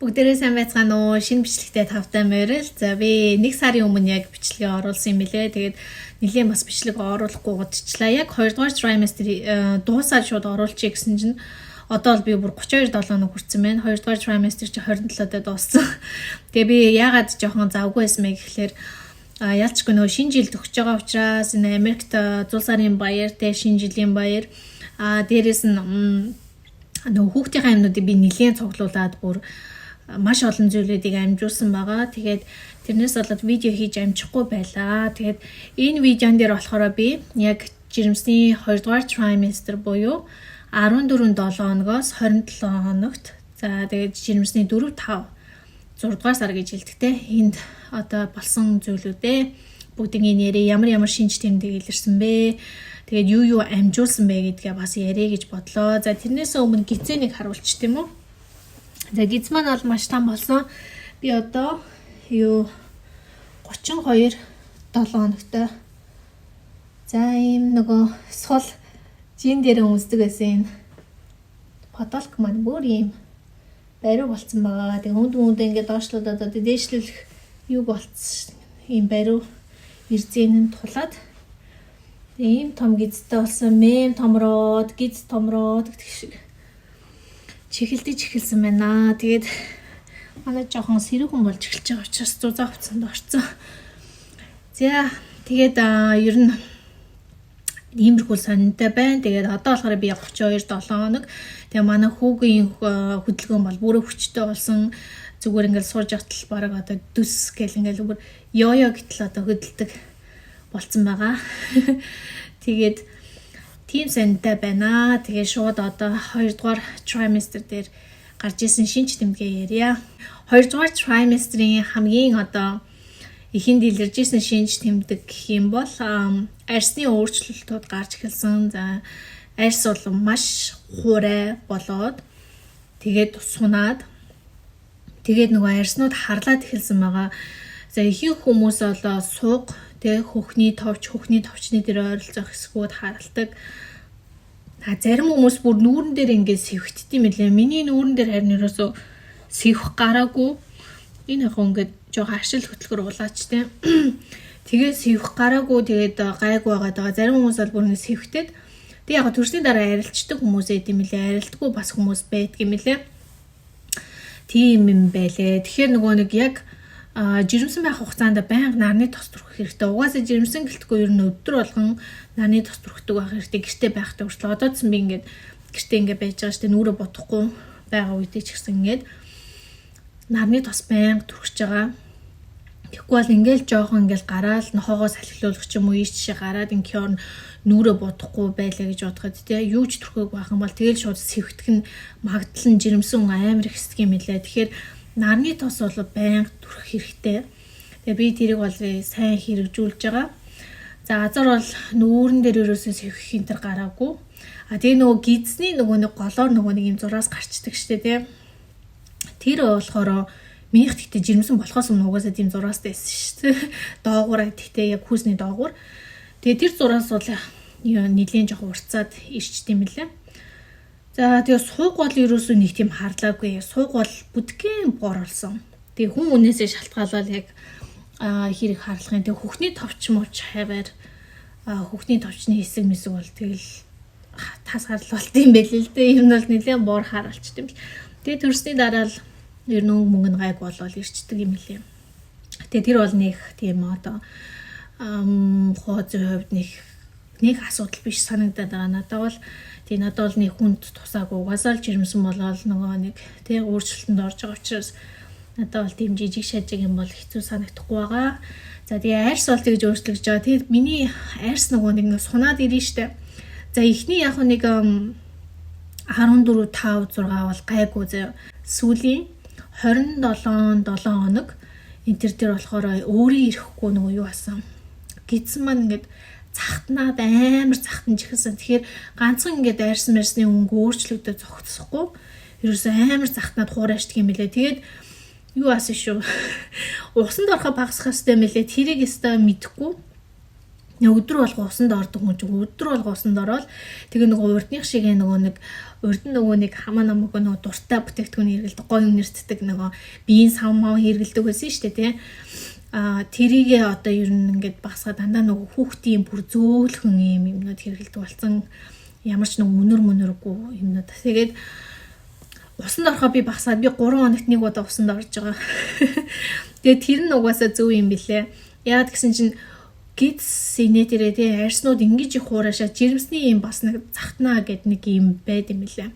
Бүгдээрээ сайн байцгаана уу? Шинэ бичлэгтэй тавтай морил. За би 1 сарын өмнө яг бичлэгээ оруулсан юм билээ. Тэгээд нэлийн бас бичлэг оруулахгүй гудчихлаа. Яг 2 дугаар trimester дуусаад шууд оруулчих гэсэн чинь одоо л би бүр 32 7 хоног хүрсэн байна. 2 дугаар trimester чи 27-д дууссан. Тэгээ би яагаад жоохон завгүй байсан мэ гэхлээр ялчгүй нөө шинэ жил төгсөж байгаа учраас энэ Америкт зул сарын баяр, тэгээ шинэ жилийн баяр. Дээрээс нь нөө хүүхдийн юмнуудыг би нэлийн цуглуулад бүр маш олон зүйлүүдийг амжуулсан байгаа. Тэгээд тэрнээс болоод видео хийж амжихгүй байлаа. Тэгээд энэ видеон дээр болохоор би яг жирэмсний 2 дугаар trimester буюу 14-7 хоногоос 27 хоногт за тэгээд жирэмсний 4-5 6 дугаар сар гэж хэлдэгтэй. Энд одоо болсон зүйлүүдээ бүгдийг нэрээ ямар шинж тэмдэг илэрсэн бэ? Тэгээд юу амжуулсан бэ гэдгээ бас ярэ гэж бодлоо. За тэрнээс өмнө гизэнийг харуулчих тийм үү? За гиз маань бол маш том болсон. Би одоо 32 7 хоногтой. За ийм нөгөө сул жин дээр өмсдөг байсан энэ потолк маань бүр ийм бариу болцсон байгаа. Тэгээ хүнд ингээд доошлоод одоо дээшлүүлэх юу болцсон ийм бариу ирзэнэн тулаад ийм том гизтэй болсон. Мэм томроод, гиз томроод гэх шиг чихэлдэж эхэлсэн байна. Тэгээд манай жоохон сэрүүхэн болж эхэлж байгаа учраас зузаан хувцсанд орцсон. За тэгээд ер нь иймэрхүү сонинтой байна. Тэгээд одоо болохоор би 32 7 хоног. Тэгээ манай хүүгийн хөдөлгөөн бол бүрээ хүчтэй болсон. Зүгээр ингээл сууж явтал бараг одоо дүс гэл ингээл бүр ёо гэтэл одоо хөдөлдөг болцсон байгаа. Тэгээд тийм сонинтой байна. Тэгээ шууд одоо 2 дугаар trimester дээр гарч исэн шинж тэмдгээ ярья. 2 дугаар trimester-ийн хамгийн одоо ихэнд илэрж исэн шинж тэмдэг гэх юм бол арьсны өөрчлөлтүүд гарч эхэлсэн. За арьс бол маш хуурай болоод тэгээд сунаад тэгээд нөгөө арьснууд харлаад эхэлсэн байгаа. За ихэнх хүмүүс бол сууг тэг хөхний товчны дээр ойролцоох хэсгүүд харалдаг. Зарим хүмүүс бүр нүүрэн дээр ингээд сэвхтд юм лээ. Миний нүүрэн дээр харин ерөөсөө сэвх гараагүй. Энэ яг ингээд жоохон ашил хөтөлгөр улаач тэ. Тэгээ сэвх гараагүй тэгээд гайгүй байгаа. Зарим хүмүүс бол бүр ингээд сэвхтэд. Тэг яг төрсний дараа арилчдаг хүмүүс байд юм лээ. Арилдаггүй бас хүмүүс байдаг юм лээ. Тийм юм байлээ. Тэгэхээр нөгөө нэг яг жирэмсэн байх хугацаанд байнга нарны тос турах хэрэгтэй. Угаасаа жирэмсэн гэлтгүй ер нь өдөр болгон нарны тос турахдаг байх хэрэгтэй. Гэртээ байхдаа хүртэл одоодсон би ингээд гэртээ ингээд байж байгаа штэ нүрэ бодохгүй байгаа үедээ ч гэсэн ингээд нарны тос байнга турхиж байгаа. Тэгэхгүй бол ингээд жоохон ингээд гараал нохоогоо салхилуулах ч юм уу ийш тийшээ гараад ингээд нүрэ бодохгүй байлаа гэж бодоход тий юу ч турхаг байх юм бол тэгэл шууд сэвхтэх нь магадлал нь жирэмсэн амар их хэсэг юм лээ. Тэгэхээр нарны тос бол байнга турах хэрэгтэй. Тэгээ би тэрийг бол сайн хэрэгжүүлж байгаа. За азар бол нүүрэн дээр ерөөсөө сэвхэх энэ төр гараагүй. Тэгээ нөгөө гизний нөгөө нэг голоор нөгөө нэг юм зураас гарчдаг штэ тий. Тэр болохоор минийх тэгтээ жирэмсэн болохоос өмнө угаасаа тийм зураастай байсан штэ. Доогуур тэгтээ яг хүүсний доогуур. Тэгээ тэр зураас бол нэлийн жоохон уртцаад ирчт юм лээ. За тэгээ сууг бол ерөөсөө нэг тийм харлаагүй. Сууг бол бүдгэн бор болсон. Тэгээ хүн үнээсээ шалтгаалаад яг хэрэг харлахын тэгээ хөхний товч мууч хаваар хөхний товчны хэсэг мэсэг бол тэгэл тас гарал болт юм байл л дээ. Ер нь бол нэлээд бор харалчт юм. Тэгээ төрсний дараа л ер нь мөнгө гайг болол ирчдэг юм лээ. Тэгээ тэр бол нэг тийм одоо хооцын хувьд нэг асуудал биш санагдаад байгаа. Надад бол надад бол нэг хүнд тусаагүй. Угаасаа л жирэмсэн болоод нөгөө нэг тэг өөрчлөлтөнд орж байгаа учраас надад бол тийм жижиг шажиг юм бол хэцүү санагдахгүй байгаа. За тэгээ арьс бол тэгж өөрчлөгдөж байгаа. Тэгээд миний арьс нөгөө нэг сунаад ирнэ штэ. За эхний яг нэг 14 5 6 бол гайгүй заяа. Сүүлийн 27 7 хоног энэ төр болохоор өөрийн ирэхгүй нөгөө юу асан. Гидсэн маань ингээд захтнаад амар захтанж ихсэн. Тэгэхээр ганцхан ингээд арьсан марсны өнгө өөрчлөгдөж зогтсохгүй. Ерөөсөө амар захтнаад хуурайшдаг юм билээ. Тэгээд юу асан шүү. Усанд орохоо багасхах хэрэгтэй мэлээ. Тэрийг өстой мэдхгүй. Өдөр болго усанд ордог хүн чинь өдөр болго усанд ороод тэгээ нөгөө урдных шиг урд нь нөгөө нэг хамаа намаг нөгөө дуртай бүтээгдэхүүн хэрэгэлдэг гоё нэртдэг нөгөө биеийн сав мав хэрэгэлдэг байсан шүү дээ тий. Тэрийгээ одоо ер нь ингээд багсгаа дандаа нөгөө хүүхдийн бүр зөөлхөн юмнууд хэрэгэлдэг болсон. Ямар ч нэг үнэргүй юмнууд. Тэгээд усанд орохоо би багсаад би 3 хоногт нэг удаа усанд орж байгаа. Тэгээд тэр нь угаасаа зөв юм билээ. Яагаад гэсэн чинь гидс инээдэрээ тий арьснууд ингэж их хуурашаа жирэмсний юм бас нэг захтнаа гэд нэг юм байд юм лээ.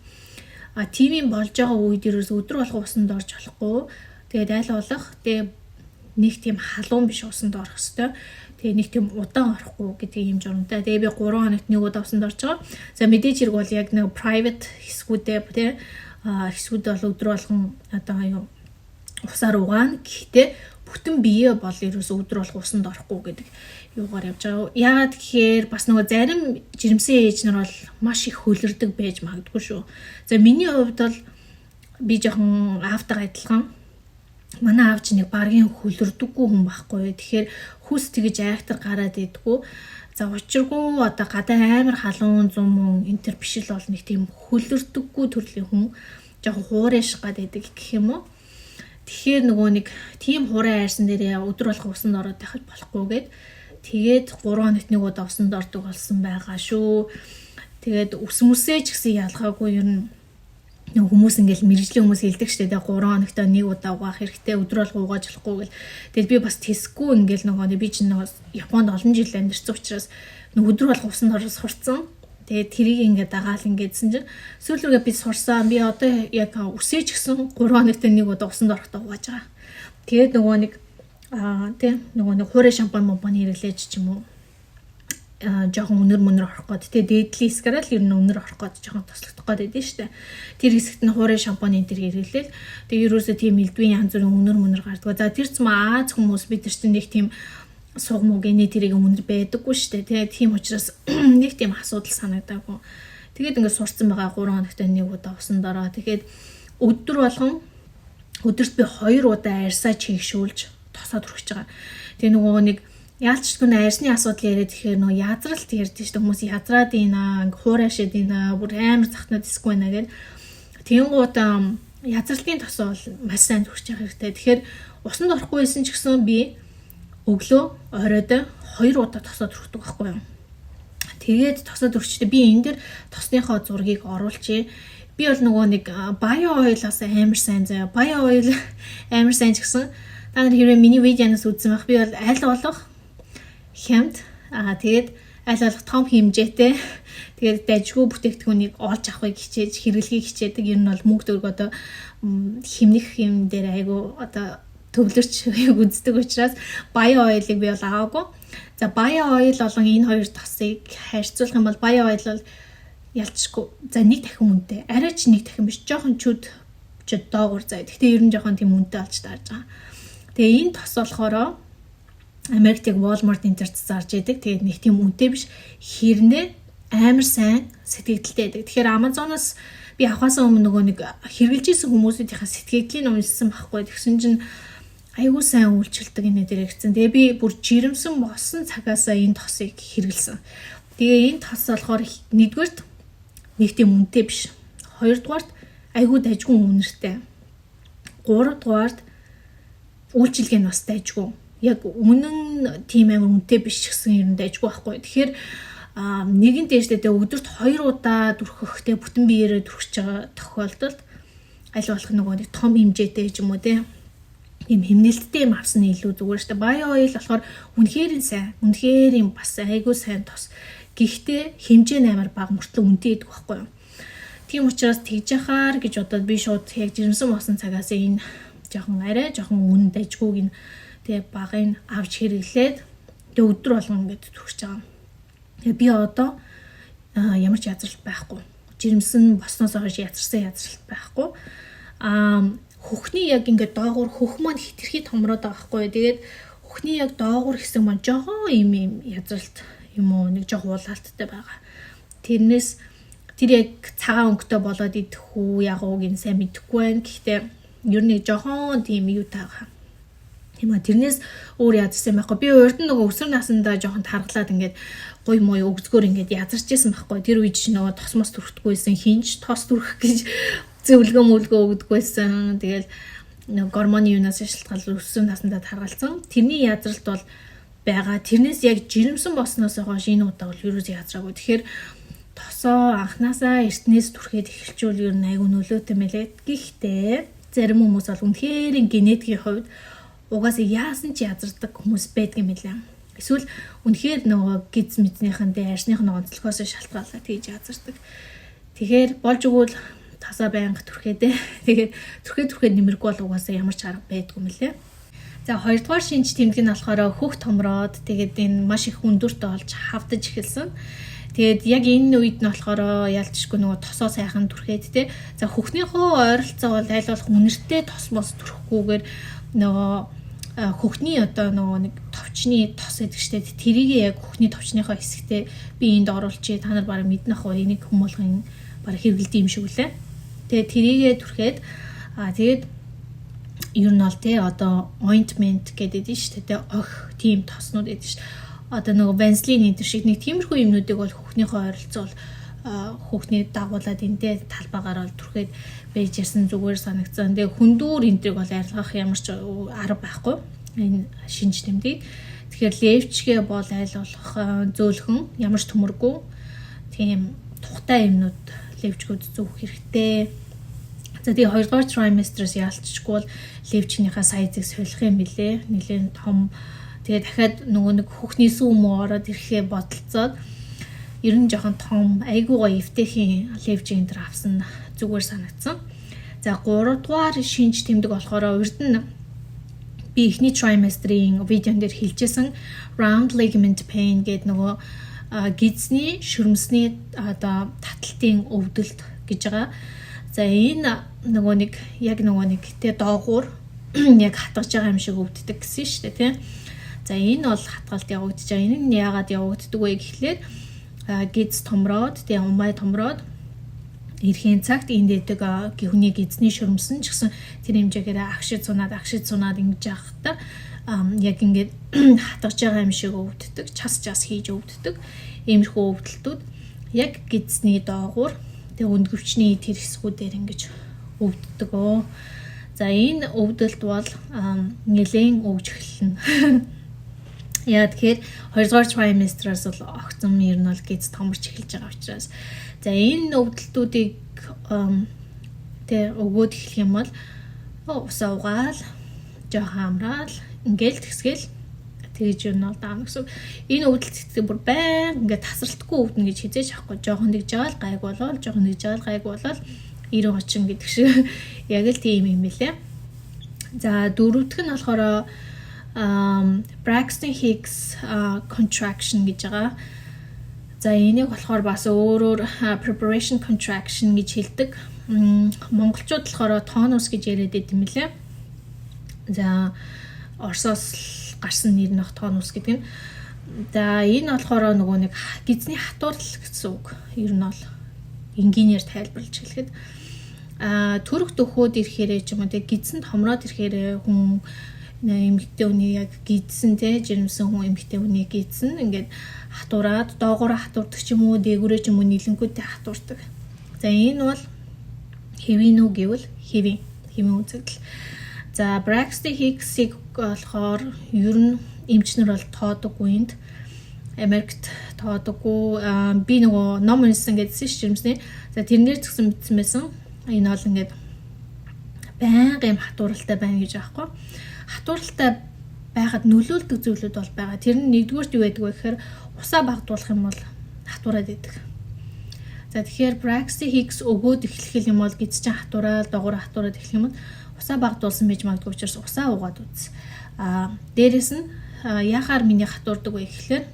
Тийм болж байгаа үед ерөөс өдөр болох усанд орж болохгүй. Тэгээд аль болох тэгээ нэг тийм халуун биш усанд орох хэвээр. Тэгээ нэг тийм удаан орохгүй гэдэг юм журамтай. Тэгээ би 3 хоногт нэг удаа усанд орж байгаа. За мэдээж хэрэг бол яг нэг private хэсгүүдээ тий хэсгүүд бол өдөр болгон одоо юу усаар угаана. Гэхдээ бүтэн бие бол ерөөс өдөр болох усанд орохгүй гэдэг юугаар явж байгаа. Яагаад гэхээр бас нөгөө зарим жирэмсэн ээж нар бол маш их хөлөрдөг байж магадгүй шүү. За миний хувьд бол би жоохон аавтайгаа адилхан. Манай аав чинь нэг баргийн хөлөрдөггүй хүн байхгүй. Тэгэхээр хүс тэгэж айхтар гараад идэггүй. За учиргүй одоо гадаа амар халуун зум энтер биш л бол нэг тийм хөлөрдөггүй төрлийн хүн. Жоохон хуурайш гадаад идэг гэх юм уу. Тэгэхээр нөгөө нэг тийм хураа айрсан дээрээ өдөр болох усанд ороод байхад болохгүйгээд тэгээд 3 хоногт нэг удаа усанд ордог болсон байгаа шүү. Тэгээд ус мүсээ ч гэсэн ялгаагүй ер нь хүмүүс ингээл мэрэгжлийн хүмүүс хэлдэг штэ тэ 3 хоногт нэг удаа угаах хэрэгтэй өдөр болго угааж болохгүй гэл. Тэгэл би бас тэсгүй ингээл нөгөө би чинь нөгөө Японд олон жил амьдарсан учраас өдөр болго усанд орож сурцсан. Тэгээд тэрийг ингээд дагаал ингэдсэн чинь сүүлрүүгээ би сурсан. Би одоо яг үсэж гисэн 3 хоногт нэг удаа усанд орохдоо угааж байгаа. Тэгээд нөгөө нэг нөгөө нэг хуурай шампунь хэрэглээж ч юм уу жоохон өнөр орох гээд тэгээ дээдлискараа л ер нь өнөр орох гээд жоохон тослогдох гээд байдэн штэ. Тэр хэсэгт нь хуурай шампунь энэ төр хэрэглээл. Тэгээ ерөөсөө тийм элдвийн янз бүрийн өнөр гардаг. За тэр цэм Аз хүмүүс бид нар чинь нэг тийм сугмуу гэнэ тэрийг өнөр байдаггүй штэ. Тэгээ тийм учраас нэг тийм асуудал санагдаагүй. Тэгээд ингээд сурцсан байгаа 3 хоногт нэг удаа усанд ороо. Тэгээд өдөр болгон өдөрт би 2 удаа арьсаа чийгшүүлж тосоод хүрэж байгаа. Тэгээ нөгөө нэг яалчгүй арьсны асуудал яриад ихээр нөгөө язралт ярьдэн шүү дээ. Хүмүүс язраад ийна, хуурайшаад ийна, бүр амар захнаад дисгүй байна гэдэг. Тэнгууд язралтын тосоо бол маш сайн хүрч байгаа хэрэгтэй. Тэгэхээр усанд орохгүй байсан ч гэсэн би өглөө оройд 2 удаа тосоод хүрдэг байхгүй юу. Тэгээд тосоод өрчтэй би энэ дэр тосныхоо зургийг оруулчихъя. Би бол нөгөө нэг bio oil-аас амар сайн заяа. Bio oil амар сайн ч гэсэн та нар хэрвээ миний видеоноос үзсэн байх би бол аль болох хямд тэгээд аль болох том хэмжээтэй тэгээд дайжгүй бүтээгдэхүүнийг олж авахыг хичээж хэрэглэхийг хичээдэг. Ер нь бол мөнгө төгрөг одоо химнэх юм дээр айгу одоо төвлөрч үздэг учраас bio oil-ыг би бол аваагүй. За bio oil болон энэ хоёр тосыг харьцуулах юм бол bio oil бол ялчгүй. За нэг дахин үнэтэй. Арай ч нэг дахин биш. Жохон чүд доогуур заа. Гэхдээ ер нь жохон тийм үнэтэй болж таарж байгаа. Тэгээ энэ тос болохоор Америкт яг Walmart энтерт зарж идэг. Тэгээд нэг тийм үнэтэй биш. Хэрнээ амар сайн сэтгэгдэлтэй байдаг. Тэгэхээр Amazon-оос би авахаас өмнө нөгөө нэг хэрэгжилж исэн хүмүүсийнхээ сэтгэгдлийн уншсан байхгүй. Тэгсэн чинь айгуу сайн үйлчлдэг энэ дээр ирсэн. Тэгээ би бүр жирэмсэн болсон цагаасаа энэ тосыг хэрэгэлсэн. Тэгээ энэ тос болохоор нэгдүгээрт нэг тийм үнэтэй биш. Хоёрдугаарт айгуу дайжгүй үнэртэй. Гуравдугаарт үйлчилгээ нь бас дайжгүй. Яг үнэн тийм амар үнэтэй биш гэсэн юм дайжгүй байхгүй. Тэгэхээр нэгэн дээшдээ өдөрт 2 удаа дүрхэхтэй бүтэн биеэрээ дүрхэж байгаа тохиолдолд аль болох нөгөө нэг том хэмжээтэй ч юм уу тийм хэмнэлттэй юм авсан нь илүү зүгээр шүү дээ. Bio oil болохоор үнэхээр сайн. Үнэхээр юм бас айгүй сайн тос. Гэхдээ хэмжээ нь амар бага мөртлөө үнэтэй идэх байхгүй юу. Тийм учраас тэгж яхаар гэж бодоод би шууд яг жирэмсэн болсон цагаас энэ арай жоохон үнэн дайжгүйг нь тэгээ багыг авч хэрэглээд тэгээ өдөр болгон ингээд төрч байгаа. Тэгээ би одоо ямар ч язралт байхгүй. Жирэмсэн босноос хойш язарсан язралт байхгүй. Хөхний яг ингээд доогуур хөх маань хитрхи томроод байгаа байхгүй. Тэгээд хөхний яг доогуур хэсэг маань жоохон юм язралт юм уу нэг жоохон уулалттай байгаа. Тэрнээс тэр яг цагаан өнгөтэй болоод идэх үү яг ууг нь сайн мэдэхгүй байна. Гэхдээ ер нь жоохон тийм юу таагаа. Тийм а тэрнээс өөр яадсан байхгүй. Би урд нь нөгөө өсвөр насндаа жоохон таргалаад ингээд гой мой өгзгөр ингээд язарч байсан байхгүй. Тэр үед ч нөгөө тосмос түрхэдэггүйсэн, хинж тос түрхэх гэж зөвлөгөө өгдөггүйсэн. Тэгэл нөгөө гормоны юунаас шалтгаалж өсвөр насндаа таргалсан. Тэрний язралт бол байгаа. Тэрнээс яг жирэмсэн болсноос хойш энэ удаа бол ерөөс язраагүй. Тэгэхээр тосоо анханасаа эртнээс түрхээд эхэлчихвэл ер нь айгүй нөлөөтэй мэлээ. Гэхдээ зарим хүмүүс бол үнэхээр генетикийн хувьд угаасаа яасан ч язардаг хүмүүс байдаг юм билээ. Эсвэл үнэхээр нөгөө гиз мэднийхэндээ арьсныхын онцлогоос шалтгаалаад тэгж язардаг. Тэгэхээр болж өгвөл тасаа байнга түрхээдээ. Тэгээд түрхээд нэмэргүй бол угаасаа ямар ч арга байдгүй юм лээ. За хоёрдугаар шинж тэмдэг нь болохоор хөх томроод тэгээд энэ маш их өндөртөө болж хавдаж эхэлсэн. Тэгээд яг энэ үед нь болохоор ялцчгүй нөгөө тосоо сайхан түрхээд те. За хөхнийхөө ойролцоо бол аль болох үнэртэй тосмос түрхгүйгээр нөгөө хөхний одоо нөгөө нэг товчны тос гэдэг штэ. Тэрийг яг хөхний товчныхоо хэсэгтээ би энд оруулчих. Та нар бараг мэднэх бай. Энийг хүмүүлгэн бараг хэрэгэлдэв юм шиг үлээ. Тэгээд тэрийгээ түрхээд тэгээд ер нь бол те одоо ointment гэдэг нь штэ. Тэ ох тийм тоснууд гэдэг штэ. Одоо нөгөө бензлин энэ шиг нэг тиймэрхүү юмнуудыг бол хөхнийхөө ойролцоо хүүхний дагуулад эндээ талбайгаар бол түрхээд байж ясан зүгээр санагцсан. Тэгээ хүндүүр энтрийг бол арилгах ямар ч арга байхгүй. Энэ шинж тэмдэг. Тэгэхээр левчгээ бол аль болох зөөлхөн ямар ч төмөргүй тийм тухтай юмнууд левчгүүд зөөх хэрэгтэй. За тэгээ 2 дугаар trimester-с яалтчгүй бол левчнийхаа сайзыг солих юм билэ. Нилээн том. Тэгээ дахиад нөгөө нэг хүүхний сүм ороод ирэхээ бодолцоод ер нь жоохон том айгүй гоё эвтэхийн левжин дээр авсан зүгээр санагдсан. За 3 дугаар шинж тэмдэг болохоор урд нь би эхний trimester-ийн видеон дээр хэлжсэн round ligament pain гэдэг нөгөө гидсний шүрмсний одоо таталтын өвдөлт гэж байгаа. За энэ нөгөө нэг тэ доогуур яг хатгаж байгаа юм шиг өвддөг гэсэн шүү дээ, тийм. За энэ бол хатгалт явагдаж байгаа. Энэ нь яагаад явагддаг вэ гэхлээр гидс томроод, тэгээ умбай томроод эрхийн цагт энэ дэдэг гихүний гидсний шүрмсэн ч гэсэн тэр хэмжээгээр агшид сунаад ингэж явахдаа яг ингээд хатгаж байгаа юм шиг өвддөг, час хийж өвддөг. Иймэрхүү өвдөлтүүд яг гидсний доогуур тэгээ өндгөвчний тэр хэсгүүдээр ингэж өвддөг. За энэ өвдөлт бол нэлээд өгж эхэлнэ. Яа тэгэхээр 2 дугаар trimester-аас бол огцом ер нь бол гидс томорч эхэлж байгаа учраас за энэ өвдөлтүүдийг өгөөд эхлэх юм бол усаа угаал, жоохон амраал, ингээл тэгсгээл тэгж юу нь бол даана гэсэн. Энэ өвдөлтийг бүр баян ингээд тасралтгүй өвднө гэж хизээж авахгүй. Жоохон тэгж жаал гайг болол, жоохон тэгж жаал гайг болол 90 30 гэдэг шиг яг л тийм юм билээ. За дөрөвдөх нь болохоор Braxton Hicks contraction гэж байгаа. За энийг болохоор бас өөрөөр preparation contraction гэж хэлдэг. Монголчууд болохоор тонус гэж яриад байт юм лээ. За Оросоос гарсан нэр нь тонус гэдэг нь. За энэ болохоор нөгөө нэг гидсний хатуурл гэсэн үг. Ер нь бол энгийнээр тайлбарлаж хэлэхэд төрөх дөхөөд ирэхээрээ ч юм уу тэг гидсэнд хомроод ирэхээрээ хүн эмэгтэй хүний яг гидсэн те жирэмсэн хүн эмэгтэй хүний гидсэн ингээд хатуураад доогоороо хатуурдаг ч юм уу дээгүүрээ ч юм уу нийлэнгүүтээ хатуурдаг. За энэ бол хэвийн үү гэвэл хэвийн үзэгдэл. За Braxton Hicks-ийг болохоор ер нь эмчнэр бол тоодоггүй энд Америкт тоодоггүй би нөгөө ном уншсан гэдсэн ш жирэмсний. За тэрнэр згсэн мэдсэн байсан. Энэ бол ингээд байнга юм хатууралтай байна гэж аахгүй. Хатууралтай байхад нөлөөлдөг зүйлүүд бол байгаа. Тэр нь нэгдүгээрт юу байдаг вэ гэхээр усаа багдуулах юм бол хатуураад идэг. За тэгэхээр Braxton Hicks өгөөд эхлэх юм бол гидс чинь хатуураад доогоор хатуураад эхлэх юм бол усаа багдуулсан байж магадгүй учраас усаа угаад үз. Дээрээс нь яхаар миний хатуурдаг вэ гэхлээр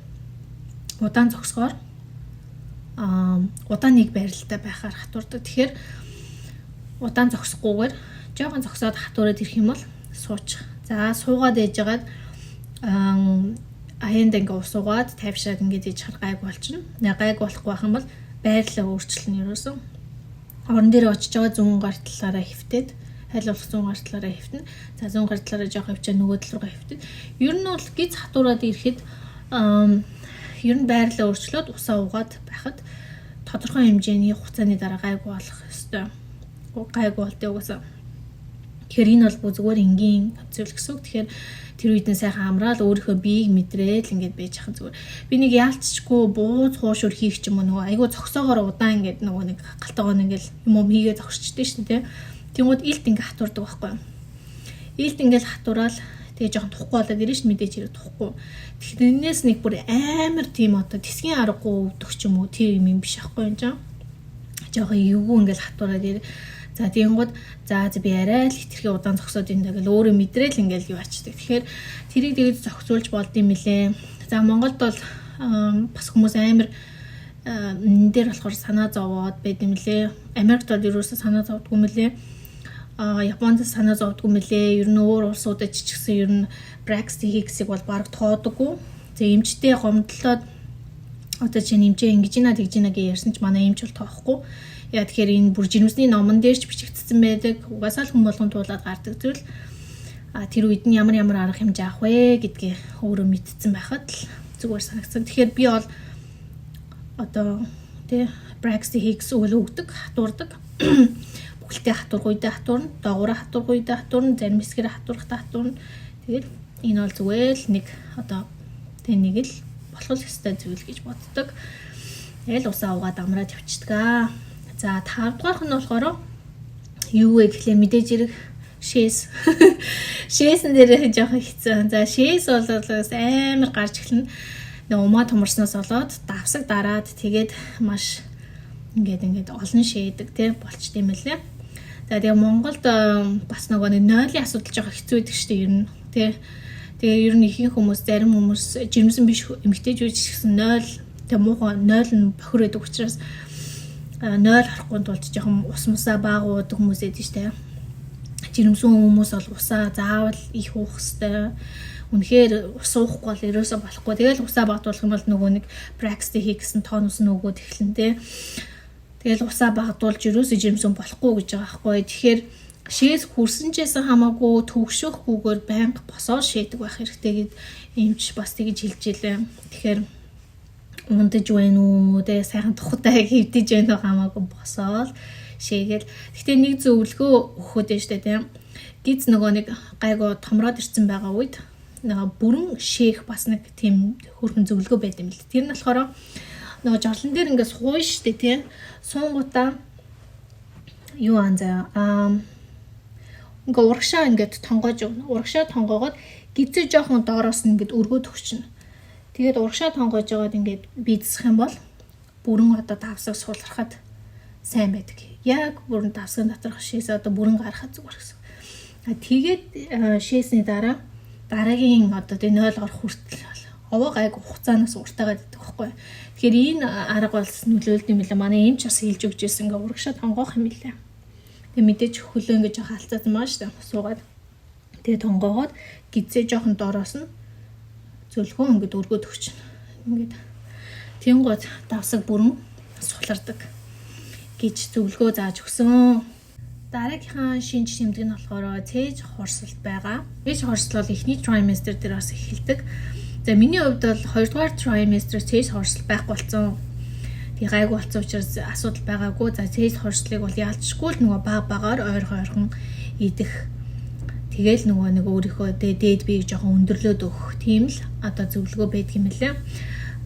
удаан зогсгоор удааныг байралтай байхаар хатуурдаг. Тэгэхээр удаан зогсохгүйгээр жоохон зогсоод хатуураад ирэх юм бол суучих. За суугаад ээжгаад аянд ингээ усуугаад тайвшаад ингээ диж хар гайг болчихно. Гайг болохгүй байх юм бол байрлалаа өөрчлөн ерөөсөн. Орон дээр очиж байгаа зүүн гар талаараа хөвтөөд хайлуулах 100 гартлаараа хөвтөн. За 100 гартлаараа жоох хөвчөө нөгөө тал руугаа хөвтөн. Ер нь бол гиз хатуураад ирэхэд ер нь байрлал өөрчлөөд усаа угаад байхад тодорхой хэмжээний хугацааны дараа гайгүй болох ёстой. Гайгүй болтой угаасаа. Тэгэхээр энэ бол зүгээр энгийн зүйл гэсэн үг. Тэгэхээр тэр үед нь сайхан амраал өөрийнхөө биеийг мэдрээл ингээд байж хахын зүгээр. Би нэг яалтчгүй бууз хуушур хийх ч юм уу нөгөө айгүй цогсоогоор удаан ингээд нөгөө нэг галтайгоо ингээд юм хийгээ зогсчихдээ шүү дээ. Тэнгууд илт ингээд хатуурдаг байхгүй. Илт ингээд хатуурал тэгээ жоохон тухгүй болоод ирэн ш мэдээж хэрэг тухгүй. Тэрнээс нэг бүр амар тийм одоо тэсгийн аргагүй өвдөх ч юм уу тэр юм биш байхгүй юм жаа. Жоохон эвгүй ингээд хатуураад ирээ. За тиймгүүд за би арай л хитрхи удаан зогсоод энэ гэл өөрөө мэдрээл ингээл юу ачдаг. Тэгэхээр тэрийг тэгээд зохицуулж болдсон мөлий. За Монголд бол бас хүмүүс амар энэ дээр болохоор санаа зовоод байд юм лээ. Америкт бол ерөөсөө санаа зовдгүй мөлий. Японд санаа зовдгүй мөлий. Ер нь өөр улсуудад ч гэсэн ер нь Braxton Hicks-ийг бол баг тоодоггүй. За эмчтэй гомдлоод одоо чинь эмчээ ингэж ийна тэгж ийна гэж ярьсан ч манай эмч бол тоохгүй. Яа тэгэхээр энэ бүр жирэмсний номон дээр ч бичигдсэн байдаг. Угаасаа л хүн болгон туулаад гардаг зүйл. Тэр үед нь ямар арга хэмжээ авах вэ гэдгийг өөрөө мэдсэн байхад л зүгээр санагдсан. Тэгэхээр би бол одоо Braxton Hicks үйл өгдөг, хатуурдаг. Бүхэлдээ хатуургүйдээ хатуурна, доогуура хатуургүйдээ хатуурна, зарим хэсгээрээ хатуурхтаа хатуурна. Тэгээд энэ бол зүгээр л нэг одоо нэг л болох ёстой зүйл гэж боддог. Тэгэл усаа угаад амраад явчихдаг. За 5 дугаарх нь болохоор юу вэ гэхлээр мэдээж хэрэг шээс. Шээсэн дээр жоох хэцүү. За шээс бол амар гарч эхэлнэ. Нэг умаа томорсноос болоод давсаг дараад тэгээд маш ингээд олон шээдэг тий болчт юм лээ. За тэгээ Монголд бас нөгөө нойлын асуудал жоох хэцүү байдаг шүү дээ ер нь тий. Тэгээ ер нь ихэнх хүмүүс зарим хүмүүс жирэмсэн биш эмэгтэйчүүд гэсэн нойл тэгээ муухай нойл нь бохир байдаг учраас нойл харахгүй тулд жоохон ус мусаа баагууд хүмүүс эдэж штэ. Жирэмсэн хүмүүс бол усаа заавал их уух хэвээр. Үнэхээр ус уухгүй бол ерөөсөө болохгүй. Тэгэл усаа багтуулах юм бол нөгөө нэг Braxton Hicks-ийн тоонус нөгөөд эхлэн тэ. Тэгэл усаа багтуулж ерөөсөө жирэмсэн болохгүй гэж байгаа байхгүй. Тэгэхээр шээс хүрсэнчээс хамаагүй төгшөхгүйгээр байнга босоо шээдэг байх хэрэгтэй гэд эмч бас тэгж хэлж илээ. Тэгэхээр ундаж байна уу тэгээ сайхан тухтай хөвдөж байна уу хамаагүй босоол шээгээл. Гэхдээ нэг зөвлөгөө өгөхөд байна штэ тийм. Гиз нөгөө нэг гайгүй томроод ирсэн байгаа үед нөгөө бүрэн шээх бас нэг тийм хөрхөн зөвлөгөө байд юм л. Тэр нь болохоор нөгөө жорлон дээр ингээд сууж штэ тийм. Суунгуудаа юу анзаа ингээ урагшаа ингээд тонгоож өгнө. Урагшаа тонгоогоод гизээ жоохон доороос нь ингээд өргөөд өгчнө. Тэгээд урагшаа тонгоож байгаад ингээд бийдсэх юм бол бүрэн одоо давсаг суулгахад сайн байдаг. Яг бүрэн давсгийн доторх шээс одоо бүрэн гарахад зүгээр гэсэн. Тэгээд шээсний дараа дараагийн одоо тэ 0 орох хүртэл овоо гайг хугацаанаас уртаагаад идэх байхгүй. Тэгэхээр энэ арга бол нөлөөлд юм лээ. Манай эмч бас хэлж өгч байсан ингээ урагшаа тонгоох юм лээ. Тэгээ мэдээж хөлөө ингээ жоохон халцаасан маа штэ суугаад. Тэгээ тонгоогоод гизээ жоохон доороос нь зөвлгөө ингээд өргөөд өгчнө. Ингээд тэнгууд давсаг бүрэн сулардаг гэж зөвлгөө зааж өгсөн. Дараагийнхаа шинж тэмдэг нь болохоор цээж хорсолт байгаа. Цээж хорсол бол эхний trimester дээр бас эхэлдэг. За миний хувьд бол 2 дугаар trimester-с цээж хорсол байхгүй болсон. Тэгээ гайгүй болсон учраас асуудал байгаагүй. За цээж хорслыг бол яалчгүй л нөгөө багаар ойрхон идэх. Тэгээл нөгөө нэг өөрийнхөө дээд биеийг жоохон өндөрлөөд өгөх тийм л одоо зөвлөгөө байдаг юм лээ.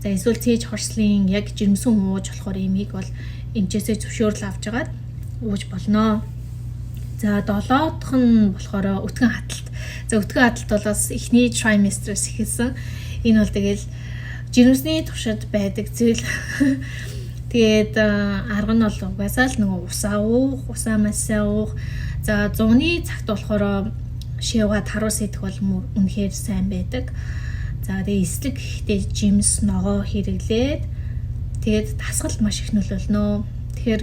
За эсвэл цээж хорслын яг жирэмсэн ууж болохоор имийг бол эмчээсээ зөвшөөрөл авч агаад ууж болно. За 7 дахь нь болохоор өтгөн хаталт. За өтгөн хаталт бол бас эхний trimester-с эхэлсэн. Энэ бол тэгэл жирэмсний туршид байдаг зүйл. Тэгээд арга нь бол угаасаа л нөгөө усаа уух, усаа масаа уух. За 100-ны цагт болохоор шивгаад харуус идэх бол үнэхээр сайн байдаг. За тэгээ эслэг ихтэй жимс ногоо хэрэглээд тэгээд дасгалд маш их нөлөөлнө. Тэгэхээр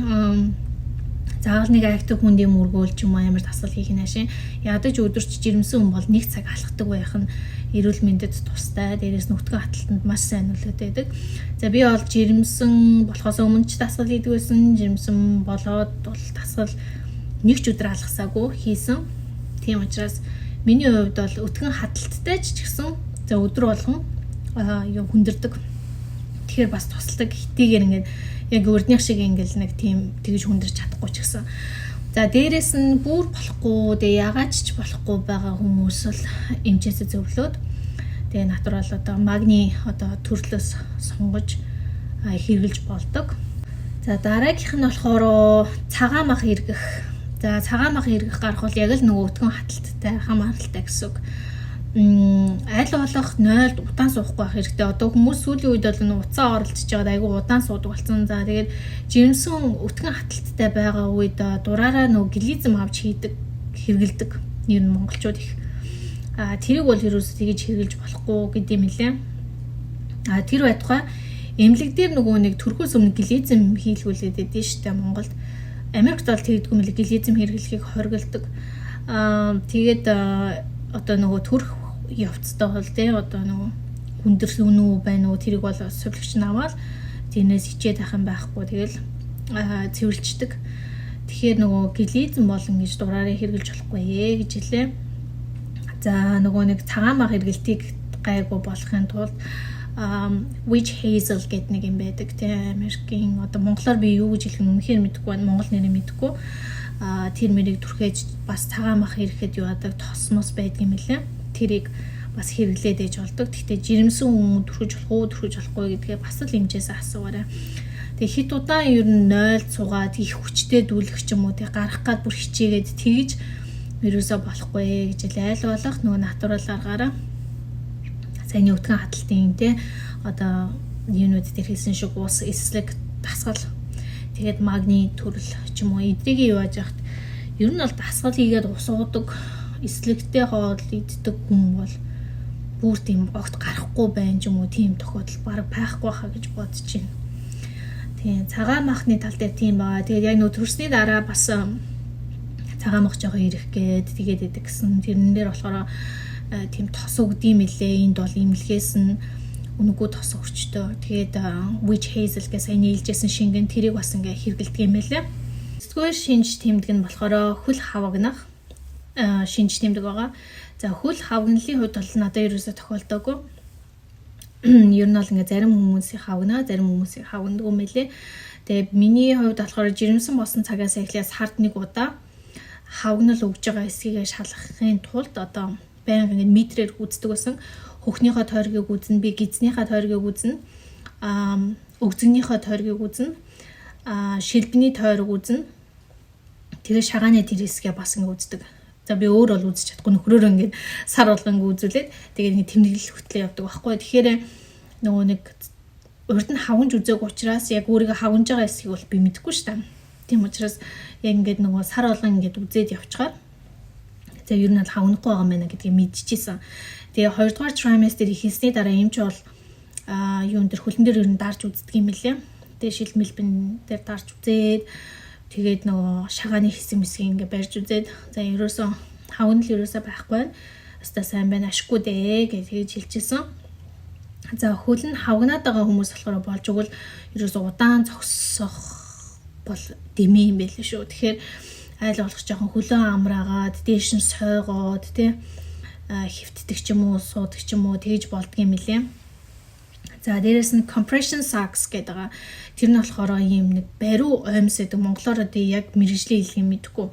заавал нэг актив хүндийн мөргөөлч юм амар дасгал хийх нь ашиг. Ядаж өдөрч жирэмсэн хүн бол 1 цаг алхдаг байх нь эрүүл мэндэд тустай. Дээрээс нүтгэн хаталтанд маш сайн нөлөөтэй байдаг. За би бол жирэмсэн болохоос өмнө ч дасгал хийдэг байсан. Жирэмсэн болоод бол дасгал нэг ч өдөр алгасаагүй хийсэн. Тийм учраас миний хувьд бол өтгөн хадалттай ч гэсэн за өдөр болгон хүндэрдэг. Тэгэхээр бас тусалдаг хитийгээр ингээд яг урдных шиг ингээл нэг тийм тэгж хүндэрч чадахгүй ч гэсэн. За дээрэс нь бүр болохгүй, тэгээ ягаад ч болохгүй байгаа хүмүүс бол эмчээсээ зөвлөөд тэгээ натурал одоо магний одоо төрлөөс сонгож хэрэглэж болдог. За дараагийнх нь болохоор цагаан мах эргэх. За цагаан мах эргэх гарах бол яг л нөгөө өтгөн хаталттай хамааралтай гэсэн үг. Аль болох 0-д удаан суухгүй байх хэрэгтэй. Одоо хүмүүс сүүлийн үед бол уцаа оролцож байгаад айгүй удаан суудаг болсон. За тэгээд жирэмсэн өтгөн хаталттай байгаа үед дураараа нөгөө глизм авч хийдэг, хэрэгэлдэг. Ер нь монголчууд их. Тэрийг бол ерөөсөө тэгж хэрэглэж болохгүй гэдэм билээ. Тэр байтугай эмнэлэг дээр нөгөө нэг төрхөөс өмнө глизм хийлгүүлээд байдсан шүү дээ Монголд. Америкт бол тэгдэггүй мэлээ глизм хэрэглэхийг хоригддаг. Тэгээд одоо нөгөө төрх явцтай бол тий одоо нөгөө хүндэрсэн үү байна уу тэрийг бол сувлагч нь аваад тэрнээс хичээд ах юм байхгүй тэгэл цэвэрлждэг. Тэгэхээр нөгөө глизм бол ингэж дураараа хэрэглэж болохгүй гэж хэлээ. За нөгөө нэг цагаан мах хэрэглэлтийг гайгүй болохын тулд witch hazel гэдэг нэг юм байдаг тий Америкийн одоо монголоор би юу гэж хэлэх нь үнэхээр мэдэхгүй байна. Монгол нэрийг мэдэхгүй. Тэр мэрийг түрхээж бас цагаан мах ирэхэд юу адаг тосмос байдаг юм лээ. Тэрийг бас хэрэглээд ээж болдог. Гэхдээ жирэмсэн хүн түрхэж болохгүй гэдгээ бас л эмчээсээ асуугаарай. Тэгээ хит удаан ер нь 0 цугаад их хүчтэй дүүлэх ч юм уу тий гарах гад бүр хичээгээд тэгж вирусоо болохгүй гэж айл болох нөгөө натурал аргаараа сайн өтгөн хаталтын тий одоо юунууд дээр хэлсэн шиг уус эслэг дасгал тэгээд магний төрөл ч юм уу эдрийг юу яаж яхад ер нь бол дасгал хийгээд ус уудаг эслэгтэй хоол иддэг хүн бол бүр тийм огт гарахгүй байх юм уу тийм тохиолдол баг байхгүй хаа гэж бодож байна. Тийм цагаан махны тал дээр тийм баа. Тэгээд яг нөө төрсний дараа бас цагаан мах жоохон ирэх гээд тэгээд идэг гэсэн тэрэн дээр болохоор тийм тос өгдөм мэлээ. Энд бол имлгээс нь үнэгүй тос өрчтөө. Тэгээд witch hazel гэж сайн нийлжсэн шингэн тэрийг бас ингээ хэрэгэлдэг юм байлаа. Эсвэл шинж тэмдэг нь болохоор хөл хавагнах шинж тэмдэг байгаа. За хөл хавагналын хувьд бол надад ерөөсө тохиолдоогүй. Ер нь бол ингээ зарим хүмүүсийн хавагнаа, зарим хүмүүсийн хавагнадаг юм байлээ. Тэгээд миний хувьд болохоор жирэмсэн босон цагаас эхлээд сард нэг удаа хавагнал өгж байгаа эсгийг шалгахын тулд одоо байнга ингээ метрээр гүйцэдэг байсан. Хөхнийхөө тойргийг үзнэ, би гидснийхээ тойргийг үзнэ, өгзөгнийхөө тойргийг үзнэ, шилбэний тойрог үзнэ. Тэгээ шагааны тэр хэсгээ бас ингээ үздэг. За би өөр бол үзэж чадахгүй нөхрөөр ингээд сар болгон үзүүлээд тэгээд ингээ тэмдэглэл хөтлөө явдаг байхгүй. Тэгэхээр нөгөө нэг урд нь хаванж үзээг учраас яг өөрийгөө хаванж байгаа хэсгийг бол би мэдэхгүй шүү дээ. Тийм учраас яг ингээд нөгөө сар болгон ингээд үзээд явчихаар за ер нь бол хавнахгүй байгаа мэн гэдгийг мэдчихсэн. Тэгээ 2 дугаар trimester хийсний дараа эмч бол юун дээр хөлн дээр ер нь дарж үздэг юм лээ. Тэгээ шилмэлбэн дээр дарж үзээд тэгээд нөгөө шагааны хэсэг мэсгийг ингээ барьж үзээд за ерөөсөө хавнал ерөөсөө байхгүй байна. Өстой сайн байна ашиггүй дээ гэж хэлжсэн. За хөл нь хавгнаад байгаа хүмүүс болохоор болж өгвөл ерөөсөө удаан зогсох бол дэмий юм байлээ шүү. Тэгэхээр айл болох жоохон хөлөө амраагаад дээш нь сойгоод тий хөвтдөг ч юм уу суудаг ч юм уу тэгж болдгийм мэлээ. За дээрэс нь compression socks гэдэг байгаа. Тэр нь болохоор ийм нэг бариу оймс гэдэг монголоор одоо яг мэрэгжлийн хэлхийг мэдэхгүй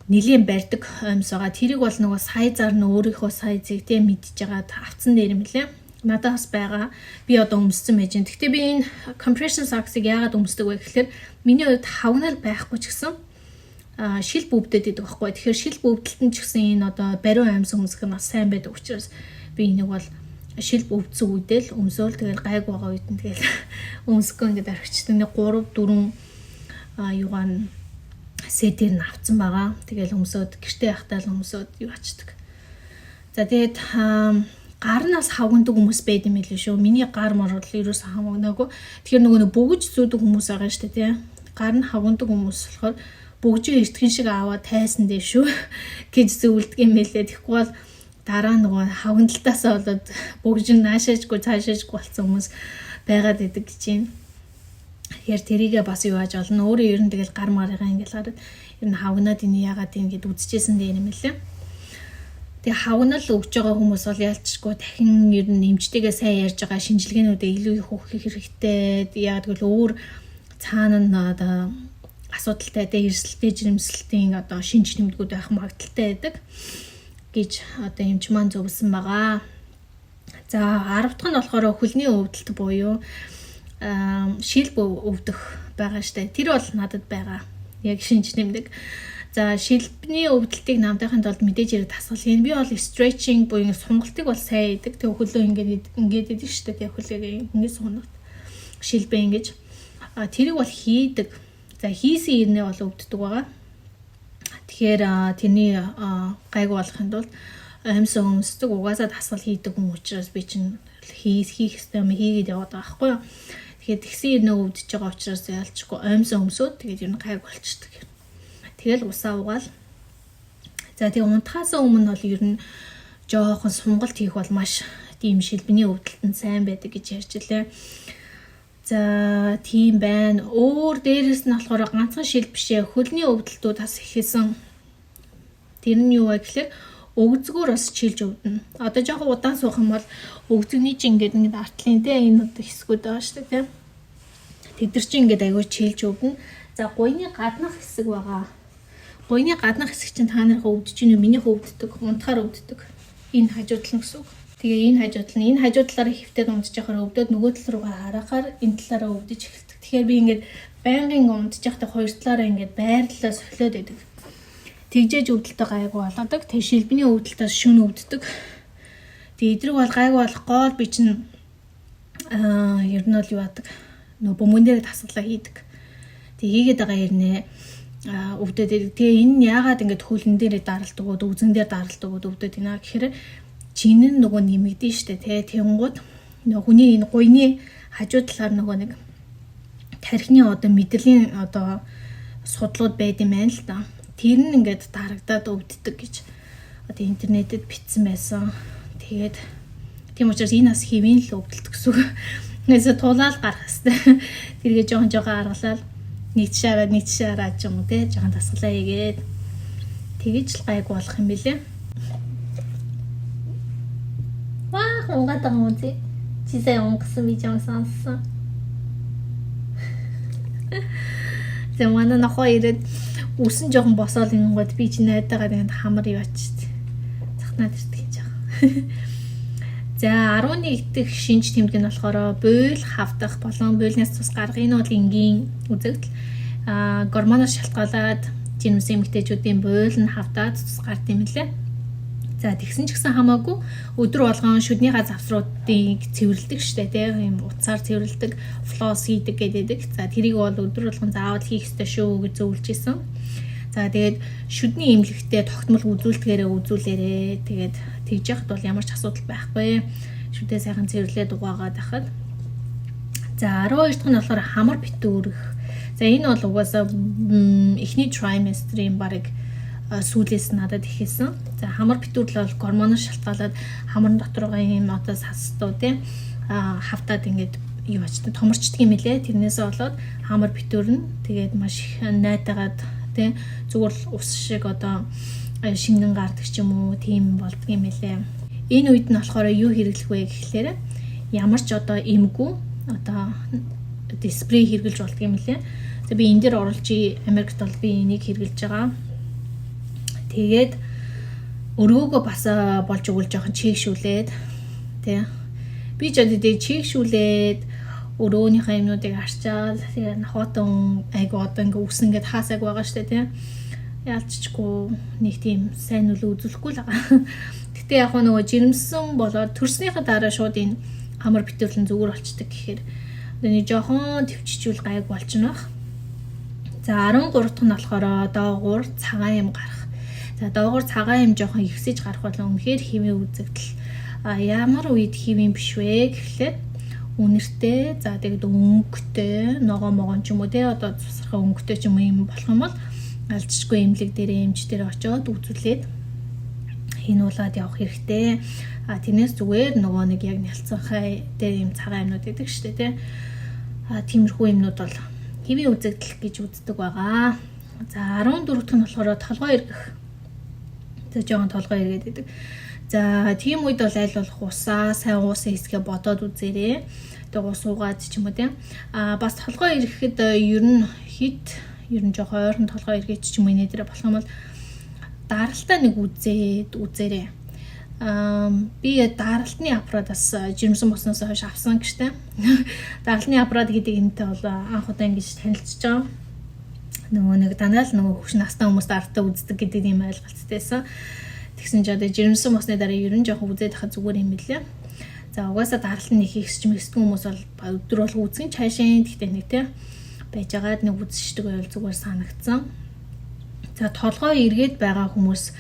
нэлийн барьдаг оймс байгаа. Тэрийг бол нөгөө сайзаар нь өөрийнхөө сайзыг тий мэдж байгаа авцсан дээр юм лээ. Надад бас байгаа. Би одоо өмссөн байж гэн. Гэхдээ би энэ compression socks-ыг яагаад өмсдөг вэ гэхээр миний хувьд хавгнал байхгүй ч гэсэн шил бөвдөд идэг байхгүй. Тэгэхээр шил бөвдөлтөнд ч гэсэн энэ одоо бариу амьс өмсөх нь бас сайн байдаг учраас би энийг бол шил бөвдсөн үедээ л өмсөөл тэгэл гайг байгаа үед нь тэгэл өмсгөө ингээд архичдаг нэг 3 4 юугаан сетээр нь авцсан байгаа. Тэгэл өмсөд гэртээ явахтаа л өмсөд юу ачдаг. За тэгээд гарнаас хавгнадаг хүмүүс байд юм билээ шүү. Миний гар мор бол ерөөсөө хавгнаагүй. Тэгэхээр нөгөө бөгж зүүдэг хүмүүс байгаа шүү дээ тий. Гар нь хавгнадаг хүмүүс болохоор бөгжөө эртгэн шиг аваад тайсан дээ шүү гэж зөвлөдөг юм байлээ. Тэгэхгүй бол дараа нөгөө хавгналтаасаа болоод бөгж нь наашаажгүй цаашаажгүй болсон хүмүүс байгаад идэг гэж байна. Тэгэхээр тэрийгээ бас юу ааж олно. Өөрөө ер нь тэгэл гар марыгаа ингээл хараад ер нь хавнаад энэ яагаад ингэж үзчихсэн дээр юм лээ. Тэгээ хавнал өгж байгаа хүмүүс бол ялцчгүй дахин ер нь эмчтэйгээ сайн ярьж байгаа шинжилгээнүүдээ илүү их өгөх хэрэгтэй. Яг тэгвэл өөр цаана нь одоо асуудалтай тэ эрсдэлтэй жирэмслэлтийн одоо шинж тэмдгүүд байх магадaltaй байдаг гэж одоо эмч маань зөвлөсөн байгаа. За 10 дахь нь болохоор хөлний өвдөлт буюу шилб өвдөх байгаа штэ. Тэр бол надад байгаа. Яг шинж тэмдэг. За шилбний өвдөлтийг намдахын тулд мэдээж хэрэг тасгалын. Би бол stretching буюу сунгалтыг бол сайн хийдэг. Тэг хөлөө ингээд идэг штэ. Тэг хөлөөг ингээд сунагт. Шилбэ ингэж тэрийг бол хийдэг. За хийсэн ирнэ бол өвддөг байгаа. Тэгэхээр тэрний гайг болохын тулд амьсаа өмсдөг угаасаа тасгал хийдэг хүн учраас би чинь хийх ёстой юм хийгээд яваад байгаа байхгүй юу. Тэгэхээр тэгсэн ирнэ өвдөж байгаа учраас ялчгүй амьсаа өмсөөд тэгээд ер нь гайг болчдөг. Тэгэл усаа угаал. За тэг унтахаас өмнө бол ер нь жоохон сунгалт хийх бол маш тийм шилбэний өвдөлтөнд сайн байдаг гэж ярьж илээ. За тийм байна. Өөр дээрээс нь болохоор ганцхан шил бишээ хөлний өвдөлтүүд бас ихсэн. Тэр нь юу вэ гэхээр өгзгөр бас чилж өвдөнө. Одоо жоохон удаан суух юм бол өгзөгний чинь ингээд артлын те энэ одоо хэсгүүд байгаа шүү дээ. Тэд нар чинь ингээд аягүй чилж өвдөнө. За гуйны гаднах хэсэг байгаа. Гуйны гаднах хэсэг чинь та нарыг өвдөж гинэ минийх өвддөг, унтахаар өвддөг. Энэ хажуудлан гэсэн үг. Тэгээ энэ хажуу талаараа хөвтөд унтж яхаар өвдөд нөгөө тал руугаа харахаар энэ талаараа өвдөж эхэлдэг. Тэгэхээр би ингээд байнгын унтж яхад хоёр талаараа ингээд байрлалаа сохиолоод байдаг. Тэгжээж өвдөлтөй гайгүй болоод тэг шилбэний өвдөлтөөс шүн өвддөг. Тэг эдрэг бол гайгүй болох гол би чинь ер нь бол юу яадаг нөө бөмбөн дээр тасгалаа хийдэг. Тэг хийгээд байгаа хэрнээ өвдөд. Тэгээ энэ яагаад ингээд хөлн дээр даралдаг уу, үзэн дээр даралдаг уу өвдөд гинэ гэхээр чин нь нөгөө нэмэгдэн штэ тий. Тэнгууд нөгөө хүний энэ гуйны хажуу талаар нөгөө нэг тархины одоо мэдрэлийн одоо судлууд байд юм байна л да. Тэр нь ингээд дарагдаад өвддөг гэж одоо интернетэд бичсэн байсан. Тэгээд тийм учраас энэ бас хэвийн л өвдөлт гэсэн үг. Нэсэ тулаал гарах хэвээр. Тэргээ жоохон аргалаад нийт шаараа ч юм уу тий жоохон тасгалаа хийгээд тэгэж л гайг болох юм билээ. Ваа унгаад байгаа юм чи. Чи сая унгасан видео сонссон. Зэмана нохоо ирээд үсэн жоохон босоол ингод би чи найдаагаар ингэ хамар яваач. Захнаад ирдэг гэж байгаа. За 11 дэх шинж тэмдэг нь болохоор буйл хавдах болон буйлнаас тус гарах энэ бол энгийн үзэгдэл. Гормоноос шалтгаалаад жирэмсэн эмэгтэйчүүдийн буйл нь хавдаад тус гард юм лээ. За тэгсэн ч гэсэн хамаагүй өдөр болгон шүднийхаа завсруудыг цэвэрлэдэг штэ тийм утсаар цэвэрлэдэг, флос хийдэг гэдэг. За тэрийг бол өдөр болгон заавал хийх ёстой шүү гэж зөвлөж исэн. За тэгээд шүдний эмнэлэгтээ тогтмол үзүүлээрээ тэгээд тэгж яхад бол ямар ч асуудал байхгүй. Шүдээ сайхан цэвэрлээд угаагаад байхад. За 12 дахь нь болохоор хамар битүү өргөх. За энэ бол угаасаа эхний trimester-ийн баг сүүлээс надад ихсэн. За хамар битүүр бол гормоноос шалтгаалаад хамар дотор байгаа юм одоо састуу тийм хавтаад ингээд юу ачдаг томорчдөг юм лээ. Тэрнээсээ болоод хамар битүүр нь тэгээд маш их найдаагаад тийм зүгээр л ус шиг одоо шингэн гардаг ч юм уу тийм болдго юм лээ. Энэ үед нь болохоор юу хэрэглэх вэ гэхлээр ямар ч одоо эмгүү одоо спрей хэрэглэж болдго юм лээ. За би энэ дээр оруулж Америкт бол би энийг хэрэглэж байгаа. Тэгээд өргөөгөө бас болж өгвөл жоохон чийгшүүлээд тий. Би ч одоо чийгшүүлээд өрөөнийхөө юмнуудыг харчаал тэгээд нохотон айгу одоо ингээ үснгээд хаасаг байгаа штэ тий. Ялцчгүй нэг тийм сайн үл үзүүлэхгүй л байгаа. Гэтэ яг нөгөө жирэмсэн болоод төрснийхээ дараа шууд энэ хамар битүүрлэн зүгээр болчдөг гэхээр нэг жоохон төвчжүүл гайг болчихно байх. За 13 дахь нь болохоор доогуур цагаан юм гарах. За доогуур цагаан юм жоохон ихсэж гарах бол үнэхээр хэвийн үзэгдэл. Ямар үед хэвийн биш вэ гэхлээр үнэртэй за тэгээд өнгөтэй ногоо могон ч юм уу те одоо цусрахаа өнгөтэй ч юм болох юм бол алжчихгүй эмнэлэг дээр эмч дээр очиод үзүүлээд хинуулаад явах хэрэгтэй. Тэрнээс зүгээр нөгөө нэг яг нялцсан хай дээр юм цагаан юмнууд гэдэг штэ те. Тиймэрхүү юмнууд бол хэвийн үзэгдэл гэж үздэг байгаа. За 14 дахь нь болохоор толгой эргэх. За жоохон толгой эргээд байдаг. За тийм үед бол аль болох усаа сайн уусан хэсгээ бодоод үзээрэй. Тэгээ ус уугаад ч юм уу тийм. Бас толгой эргэхэд ер нь жоохон ойрхон толгой эргээд ч юм уу энэ дээр болох юм бол даралтаа нэг үзээрэй. Би даралтны аппаратаас жирэмсэн босноос хойш авсан гэжтэй. Даралтны аппарат гэдэг энэтэй бол анх удаа ингэж танилцж байгаа. Нэг дандаа л хөвш настай хүмүүс дартаа үздэг гэдэг юм ойлголттэйсэн. Тэгсэн чинь одоо жирэмсэн босны дараа ер нь жоохон үзээд хахад зүгээр юм билээ. За угаасаа даралт нь их ихсч мэсдэг хүмүүс бол өдөр болго үзгэн чаашаа гэхдээ нэг те байж байгаад нэг үзчихдэг байвал зүгээр санагдсан. За толгой эргээд байгаа хүмүүс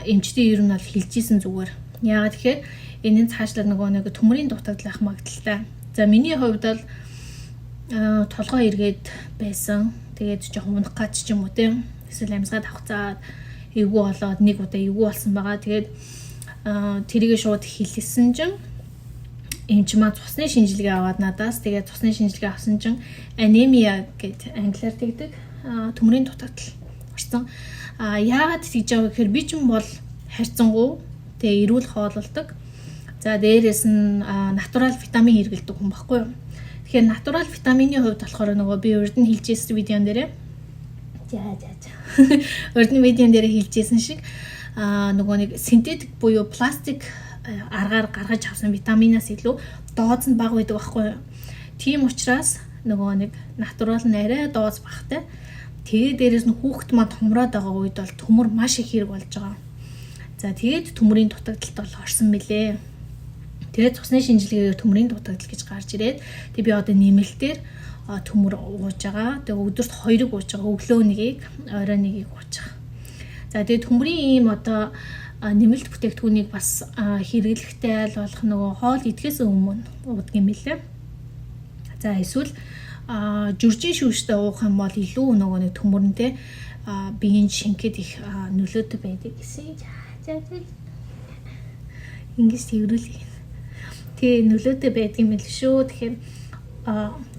эмчтэй ер нь бол хилжсэн зүгээр. Яагаад тэгэхээр энэ цаашлаад нэг төмрийн дутагдал ах магадaltaй. За миний хувьд бол толгой эргээд байсан. Тэгээд жоохон унах гад ч юм уу тийм. Эсвэл амьсгаад авцаад эвгүй болоод нэг удаа эвгүй болсон байгаа. Тэгээд тэрийг шууд хэлсэн чинь эмч маа цусны шинжилгээ аваад надаас тэгээд цусны шинжилгээ авсан чинь анемия гэдэг англиар тэгдэг төмрийн дутагдал орсон. Яагаад тэгж байгаа гэхээр би ч юм бол харьцангуй тэгээд эрүүл хоололдог. За дээрээс нь натурал витамин хэрэглэдэг хүн баггүй юу? Тэгэхээр натурал витамины хувьд болохоор би урд нь хэлжсэн видеон дээрээ урд нь видеон дээрээ хэлжсэн шиг нэг синтетик буюу пластик аргаар гаргаж авсан витаминаас илүү дооз нь бага байдаг байхгүй юу? Тийм учраас нэг натурал нь арай дооз багтай. Тэгээд дээрээс нь хүүхэд манд хумраад байгаа үед бол төмөр маш их хэрэг болж байгаа. За тэгээд төмрийн дутагдалт бол орсон мэлээ. Тэгээд цусны шинжилгээгээр төмрийн дутагдал гэж гарч ирээд тэг би одоо нэмэлтээр төмөр ууж байгаа. Тэгээ өдөрт 2-ыг ууж байгаа. Өглөө нэгийг, орой нэгийг ууж байгаа. За тэгээд төмрийн ийм одоо нэмэлт бүтээгдэхүүнийг бас хэрэглэхтэй аль болох хоол идэхээс өмнө уудаг юм билээ. За эсвэл жүржин шүүштэй уух юм бол илүү нэг төмөрнтэй биеийн шингэхэд их нөлөөтэй байдаг гэсэн. Ингээс тэрүүлээ. Тэгээ нөлөөтэй байдгийн мэл шүү. Тэгэхээр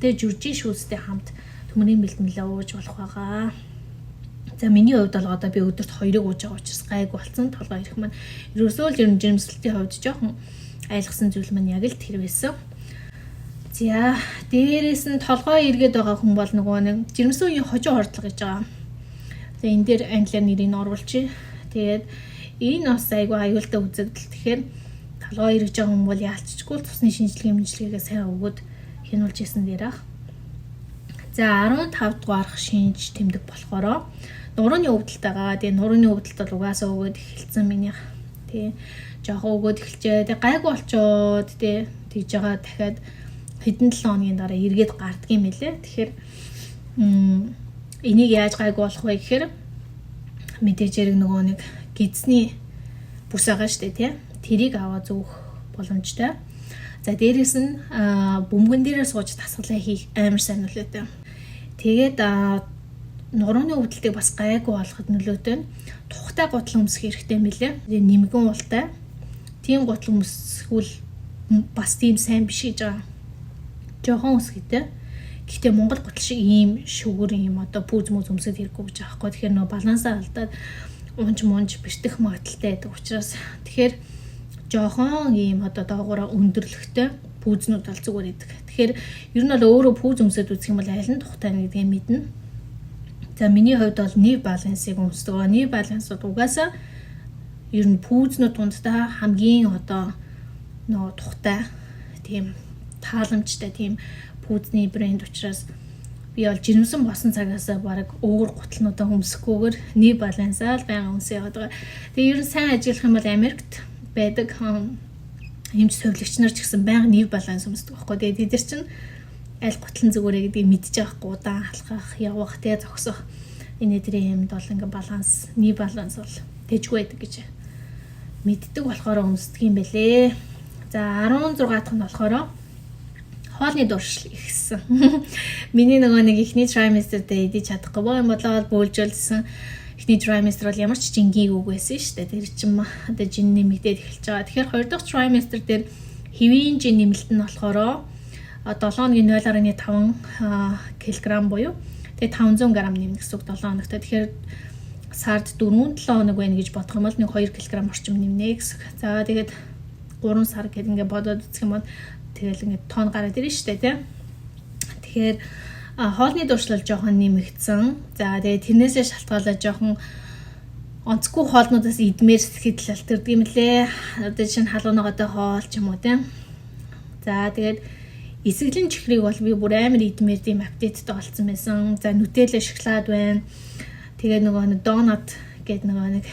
тэгээ жүржин шүүстэй хамт төмрийн бэлтгэлээ ууж болох байгаа. За миний хувьд бол одоо би өдөрт 2-ыг ууж байгаа учраас гайг болсон. Толгой ирэх маань ерөөсөө л жирэмслэлтийн хувьд жоохон айлгсан зүйл маань яг л тэр байсан. За дээрээс нь толгой эргээд байгаа хүн бол нэг жирэмсэн үеийн хожуу хордлого гэж байгаа. За энэ дээр англиар нэрийг оруулчих. Тэгээд энэ бас айгүй аюултай үзэгдэл. Тэгэхээр толгой эргэж байгаа хүн бол яалцчгүй цусны шинжилгээгээ сайн өгөөд хянуулж исэн дээр ах. За 15 дугаарх шинж тэмдэг болохоор нурууны өвдөлттэйгаа. Тэгээ нурууны өвдөлт бол угаасаа өгөөд эхэлсэн минийх. Тэгээ жоохон өгөөд эхэлжээ. Тэгээ гайг болчоод тэгж байгаа дахиад хэдэн 7 хоногийн дараа эргээд гарддаг юм хэлээ. Тэгэхээр энийг яаж гайг болох вэ гэхээр мэдээж хэрэг нэг гидсний бүс байгаа штэ тий. Тэрийг аваа зөөх боломжтой. За дээрээс нь бөмбөгөн дээрээ сууж дасгалаа хийх амар сайн нөлөөтэй. Тэгээд нурууны өвдөлтийг бас гайгүй болоход нөлөөтэй. Тухтай гутал өмсөх хэрэгтэй мэлээ. Нэмгэн уултай. Тийм гутал өмсгөл бас тийм сайн биш гэж байгаа. Жохон өсгийтэй. Гэхдээ Монгол гутал шиг ийм шүгүр ийм одоо пүүз мөз өмсөд хэрэггүй гэж байгаа хгүй. Тэгэхээр балансаа алдаад унж бэртэх магадaltaй байдаг учраас тэгэхээр жохон ийм одоо доогоороо өндөрлөхтэй пүүзнүүд бол зүгээр байдаг. Тэгэхээр ер нь бол өөрөө пүүз өмсөд үзэх юм бол аль нь тухтай гэдгийг мэднэ. За миний хувьд бол нив балансыг өмсдөг. Нив балансууд угаасаа ер нь пүүзнүүд тундаа хамгийн одоо тухтай тийм тааламжтай тийм пүүзний брэнд учраас би бол жирэмсэн босон цагаасаа баг өөр гутлнуудаа өмсөхгүйгээр нив балансаа л байнга өмсөж яваад байгаа. Тэгээ ер нь сайн ажиллах юм бол Америкт байдаг эмч төвлөгч нар ч гэсэн байнга нив баланс өмсдөг байхгүй. Тэгээд тэд нар чинь аль гутлан зүгээрээ гэдгийг мэдж байгаа хгүй. Удаан халахах, явах, тэгээ зогсох энэ төрлийн юмд бол ингээ баланс, нив баланс бол тэжгүй байдаг гэж мэддэг болохоор өмсдөг юм байлээ. За 16 дахь нь болохоор хоолны дуршил ихсэн. Миний нэг ихний trimester дээр идэж чадахгүй юм болоод бөөлжүүлсэн. Эхний trimester бол ямар ч жингийн үг байсан шүү дээ. Тэр чинь одоо жин нэмэгдээд эхэлж байгаа. Тэгэхээр 2 дахь trimester дээр хэвийн жин нэмэлт нь болохоор 7 оны 0.5 кг буюу Тэгээ 500 г нэмнэ гэсэн үг 7 хоногт. Тэгэхээр сард 4-7 хоног байна гэж бодох юм бол нэг 2 кг орчим нэмнэ гэсэн. За тэгээд 3 сар гэдэг ингээд бодоод үзэх юм бол тэгэл ингээд тонн гараад ирнэ шүү дээ тий. Тэгэхээр хоолны дуршлал жоохон нэмэгдсэн. За тэгээд тэрнээсээ шалтгаалаад жоохон онцгүй хоолнуудаас идмээр сэтгэл алтэрдэг юм лээ. Одоо чинь халуунаатай хоол ч юм уу тий. За тэгээд эсэглэн чихрийг бол би бүр амар идмээр тийм аппетиттэй болсон байсан. За нутелла шоколад байна. Тэгээд нөгөө донат гэдэг нэг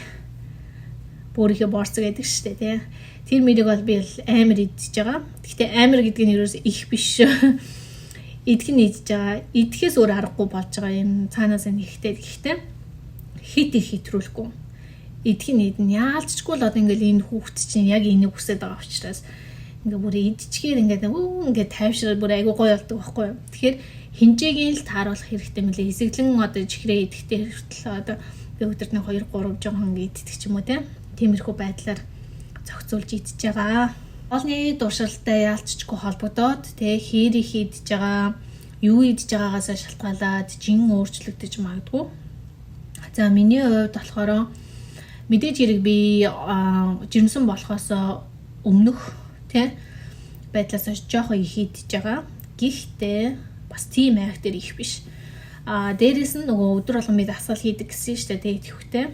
бүрийнхээ борцог гэдэг шүү дээ тий. Тэр мэрийг бол би амар идчихэж байгаа. Гэхдээ амар гэдэг нь ерөөс их биш. Идэх нь идчихэж байгаа. Идэхээс өөр аргагүй болж байгаа юм. Цаанаас нь ихтэй гэхдээ хит их хэтрүүлэхгүй. Идэх нь идэн яалцчгүй л одоо ингээл энэ хүүхд чинь яг энийг хүсэж байгаа учраас ингээ бүр идчихээр ингээд тайвшрал бүр айгуу гоё болдог байхгүй юу. Тэгэхээр хинжээгийн л тааруулах хэрэгтэй мөлий. Эсэглэн одоо чихрээ идэхтэй хүртэл одоо би өдөрт нэг 2-3 жоохон идэх ч юм уу тиймэрхүү байдлаар зохицуулж идчихэж байгаа. Хоолны дуршилтай яалцчгүй холбогдоод хээр их идчихэж байгаа, юу идчихэж байгаагаас шалтгаалаад жин өөрчлөгдөж магадгүй. За миний хувьд болохоор мэдээж хэрэг би жирэмсэн болохоос өмнөх байдлаас жоохон их идчихэж байгаа. Гэхдээ бас тийм айх дээр их биш. Дээрээс нь нөгөө өдөр болгон би дасгал хийдэг гэсэн шүү дээ идэвхтэй.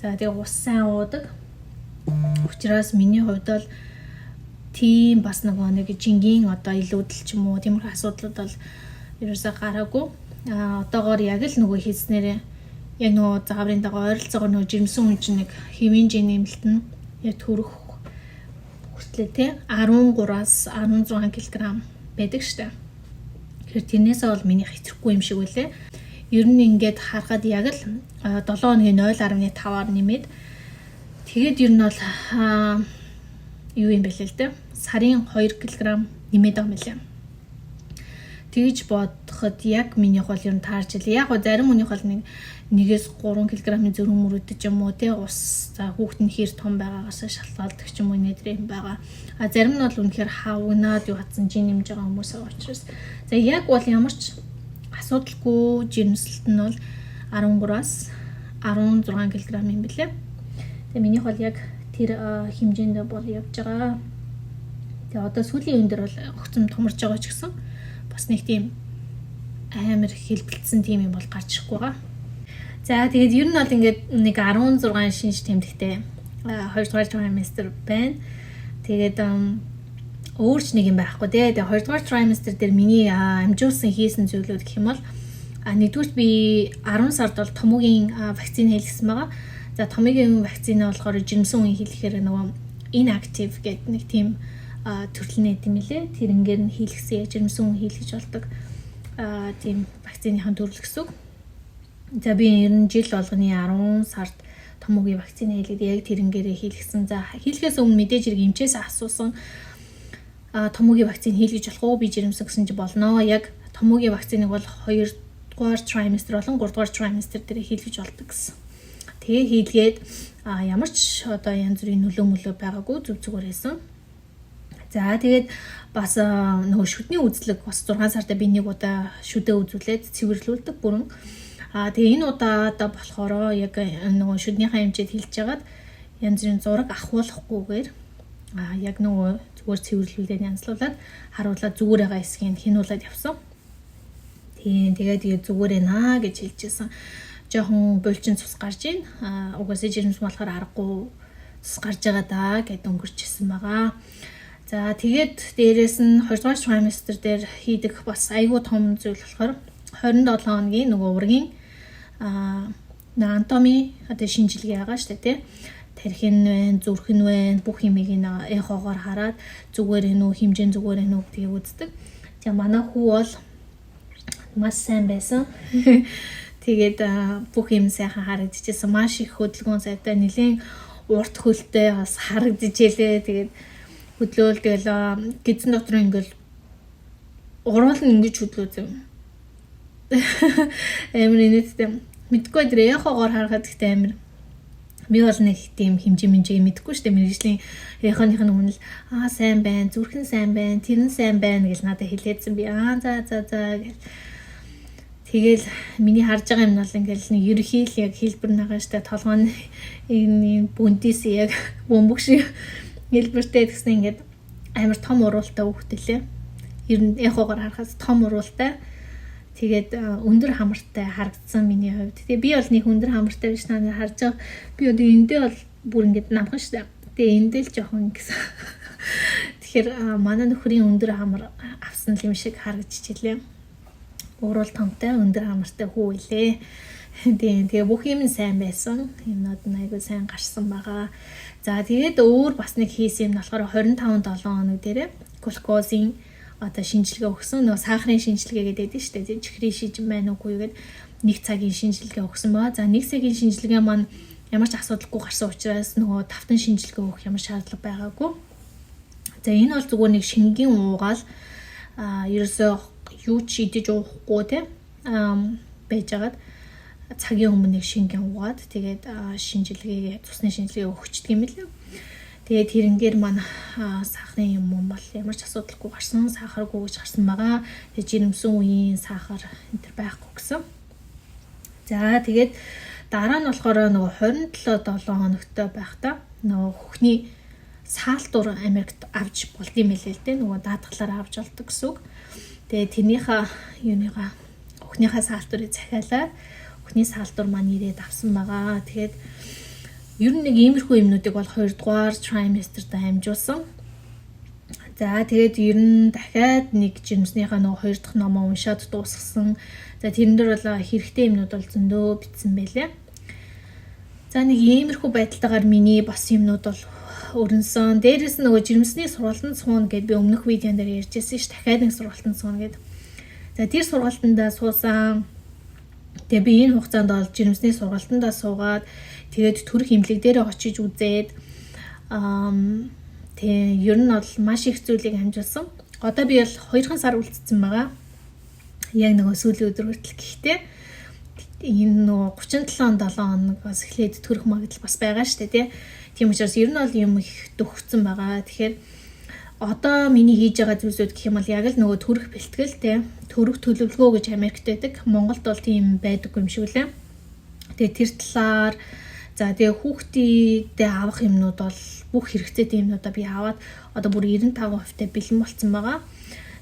За тэгээ ус сайн уудаг. Учираас миний хувьд бол тийм бас нэг жингийн одоо илүүдэл ч юм уу тиймэрхүү асуудлууд бол ерөөсөө гараагүй. Одоогоор яг л нөгөө хийснээрээ яг нөгөө загварын дага ойролцоогоор нөгөө жирэмсэн хүн чинь нэг хэвийн нэмэлт нь яг төрөх хүртлээ тий 13-аас 16 кг байдаг штэ. Тэгэхээр тэрнээсээ бол миний хэтрхгүй юм шиг үлээ. Ер нь ингээд харахад яг л 7 хоногийн 0.5-аар нэмээд тэгээд ер нь бол юу юм бэлээ л дээ. Сарын 2 кг нэмээд байгаа юм лээ. Тэгж бодоход яг минийх бол ер нь таарч илээ. Яг го зарим хүнийх бол 1-3 кг-ны зөрүүн мөрөдөж юм уу те ус за хүүхэд нь хэр том байгаагаас шалтгаалдаг ч юм уу нэтэр юм байгаа. Зарим нь бол үнэхээр хавнаад юу хатсан жин нэмж байгаа хүмүүс байгаа учраас за яг бол ямар ч асуудалгүй жирэмслэлт нь бол 13-аас 16 кг юм билээ. Тэгээ минийх бол яг тэр хэмжээнд бол явж байгаа. Тэгээ одоо сүүлийн үеийн дээр бол огцом томорж байгаа ч гэсэн бас нэг тийм амар хэлбэлцсэн тийм юм бол гарч ирэхгүй байгаа. За тэгээд ер нь бол ингээд нэг 16 шинж тэмдэгтэй 2 дугаар trimester байна. Тэгээд өөрч нэг юм байхгүй тий. Тэгээд 2 дугаар trimester дээр миний амжуулсан хийсэн зүйлүүд гэх юм бол нэгдүгээр би 10 сард бол томоогийн вакцины хийлгэсэн байгаа. За томоогийн вакцины болохоор жирэмсэн үеийн хийлгэхээр нөгөө inactive гэдэг нэг тийм төрлөнэй юм лээ. Тэр ингээр нь хийлгэсэн жирэмсэн үеийн хийлгэж болдог тийм вакциныхан төрөл гэсэн үг. За би ер нь жил болгоны 10 сард томоогийн вакцины хийлгээд яг тэрнгээрээ хийлгэсэн. За хийлгээс өмнө мэдээж хэрэг эмчээс асуусан томоогийн вакцины хийлгэж болох уу би жирэмсэн гэсэн чи болно. Яг томоогийн вакциныг бол 2 дугаар trimester болон 3 дугаар trimester дээр хийлгэж болдог гэсэн. Тэгээ хийлгээд ямар ч одоо янз бүрийн нөлөө байгаагүй зүг зүгээр байсан. За тэгээд бас нөгөө шүдний үзлэг бас 6 сарда би нэг удаа шүдээ үзүүлээд цэвэрлүүлдэг бүрэн. Тэгээ энэ удаад болохоор яг нөгөө шүднийхээ хэмжээд хэлж хагаад янз бүрийн зураг ахуулахгүйгээр яг нөгөө зүгээр цэвэрлүүлээд янзлуулад харуулаад зүгээр байгаа хэсгийг хянуулаад явсан. Тэгээд зүгээр ээ гэж хэлжсэн. Жохон булчин цус гарч ийн. Угаасаа жирэмс болохоор аргагүй цус гарч байгаа даа гэд өнгөрчихсэн байгаа. За тэгээд дээрэс нь 2 дугаар trimester дээр хийдэг бас айгүй том зүйл болохоор 27 хоногийн нөгөө ургийн анатоми одоо шинжилгээ байгаа шүү дээ тий. Тархин байна, зүрхэн байна, бүх юмыг эхогоор хараад зүгээр ээ нүү хэмжээ зүгээр ээ нүү гэдгийг үздэг. За манай хүү бол маш сайн байсан. Тэгээд бүх юм сайхан харагдчихсан. Маш их хөдөлгөөн сайтай нэлийн урт хөлтэй бас харагдчихжээ. Тэгээд хөдлөөл тэгэл гидсэн дотроо ингээл уруул нь ингэж хөдлөөд юм. Амар инээдтэй. Мэдгүй дээр яхагаар харахад ихтэй амар. Би бол нэг тийм хэмжээ мэдгүй шүү дээ. Мэргэжлийн яханых нь өмнө л сайн байна, зүрхэн сайн байна, тэр нь сайн байна гэж надад хэлээдсэн би. За гэж. Тэгэл миний харж байгаа юм бол ингээл нэг ерхий л яг хэлбэр нагаа штэ толгойн энэ бүндис яг бөмбөг шиг хэлбэртэй гэсэн ингээд амар том уруултай хүүхдээ лээ. Ер нь эхоогоор харахад том уруултай. Тэгээд өндөр хамартай харагдсан миний хувьд. Тэгээ би бол нэг өндөр хамартай биш та нар харж байгаа. Би одоо эндээ бол бүр ингээд намхан штэ. Тэгээ эндээ л жоохон гэсэн. Тэгэхээр манай нөхрийн өндөр хамар авсан юм шиг харагдчихлээ. Уруул томтой өндөр хамартай хүү илээ. Тэгээ бүх юм сайн байсан. Юмнууд нь айгүй сайн гарсан байгаа. За тэгээд өөр бас нэг хийсэн юм болохоор 25-7 хоног дээрээ глюкозын одоо шинжилгээ өгсөн. Нөгөө сахарын шинжилгээ гэдэг нь шүү дээ. Чихрийн шижин байна уугүй гэдэг 1 цагийн шинжилгээ өгсөн баа. За 1 цагийн шинжилгээ маань ямар ч асуудалгүй гарсан учраас нөгөө тавтан шинжилгээ өгөх ямар шаардлага байгаагүй. За энэ бол зүгээр нэг шингийн уугаал ерөөсөө юу ч идэж уухгүй те байжгаад цагийн өмнө нэг шингийн уугаад тэгээд шинжилгээ цусны шинжилгээ өгчдөг юм лээ. Тэгээд тэрнгээр маань сахарын юм бол ямар ч асуудалгүй гарсан, сахаргүй гэж гарсан байгаа. Тэгээд жирэмсэн үеийн сахар энэ төр байхгүй гэсэн. За тэгээд дараа нь болохоор нөгөө 27-7 хоногтой байхдаа нөгөө хөхний саалтур Америкт авч болд юм хэлээ л дээ. Нөгөө даатгалаар авч болдог гэсэн үг. Тэгээд тэрнийхээ юуныгаа хөхнийхээ саалтурыг захиалаад хөхний саалтур маань ирээд авсан байгаа. Тэгээд ер нь нэг иймэрхүү юмнуудыг бол 2 дугаар trimester-д хамжуулсан. За тэгээд ер нь дахиад нэг жирэмснийхээ нөгөө 2 дахь номоо уншаад дуусгасан. За тэрэн дээр бол хэрэгтэй юмнууд бол зөндөө бичсэн байлээ. За нэг иймэрхүү байдалтайгаар миний бас юмнууд бол өрнсөн. Дээрээс нөгөө жирэмсний сургалтанд сууна гэдээ би өмнөх видеон дээр ярьжсэн ш. Дахиад нэг сургалтанд сууна гэдэг. За тэр сургалтандаа суусан. Тэгээ би энэ хугацаанд бол жирэмсний сургалтандаа суугаад тэгээд төрөх имлэг дээр очиж үзээд тэгээ ер нь бол маш их зүйлийг хамжуулсан. Одоо би бол 2 сар үлдсэн байгаа. Яг нөгөө сүүлийн өдөр хүртэл гэхдээ энэ нөгөө 37-7 хоногоос эхлээд төрөх магадлал бас байгаа шүү дээ тий. Тийм учраас ер нь бол юм их дөхцөн байгаа. Тэгэхээр одоо миний хийж байгаа зүйлсүүд гэх юм бол яг л нөгөө төрөх бэлтгэл тий. Төрөх төлөвлөгөө гэж Америкт байдаг. Монголд бол тийм байдаггүй юм шиг лээ. Тэгээ тэр талаар за тэгээ хүүхдийдээ авах юмнууд бол бүх хэрэгцээтэй юмнуудаа би аваад одоо бүр 95% та бэлэн болсон байгаа.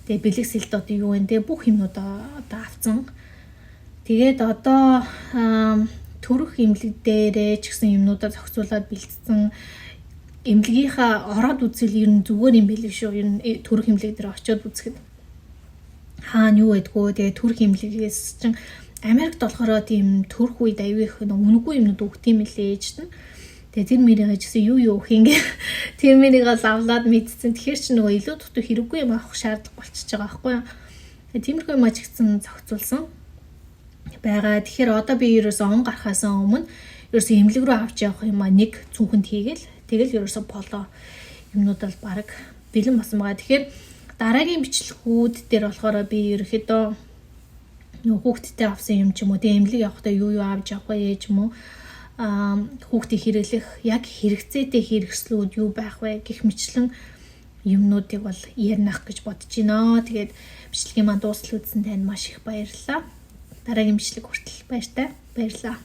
Тэгээ бэлэг сэлт одоо юу вэ? Тэгээ бүх юмнуудаа одоо авсан. Тэгээд одоо төрөх имлэг дээрээ ч гэсэн юмнуудаа зохицуулаад бэлдсэн. Имлэгийнхаа ороод үзэл ер нь зүгээр юм билээ шүү. Ер нь төрөх имлэг дээр очиод үзэхэд хаана юу байдгүй. Тэгээ төрөх имлэгээс чинь Америкт болохоор тийм төрөх үед аюу их үнэгүй юмнууд өгд юм лээ ээжт нь. Тэгээ тэр мэрийг гэсэн юу өгөх юм гээ. Тэр мэрийг л авлаад мэдсэн. Тэгэхээр чи нөгөө илүү дутуу хэрэггүй юм авах шаардлага болчихж байгаа байхгүй юу. Тиймэрхүү юм ач гэсэн зохицуулсан байгаа. Тэгэхээр одоо би ерөөсөө он гарахаас өмнө ерөөсөө имлэг рүү авч явах юм нэг цүнхэнд хийгээл. Тэгэл ерөөсөө поло юмнууд бол баг бэлэн болсон байгаа. Тэгэхээр дараагийн бичлэгүүд дээр болохоор би ерөөхдөө нөгөө хүүхдтэй авсан юм ч юм уу тэгээ имлэг явахдаа юу авч явах вэ ч юм уу хүүхдийг хэрэглэх яг хэрэгцээтэй хэрэгслүүд юу байх вэ гэх мэтлэн юмнуудыг бол ярих гэж бодож байна. Тэгээд бичлэгийн маань дуустал үзсэн танд маш их баярлалаа. Дараагийн бичлэг хүртэл баяртай. Баярлалаа.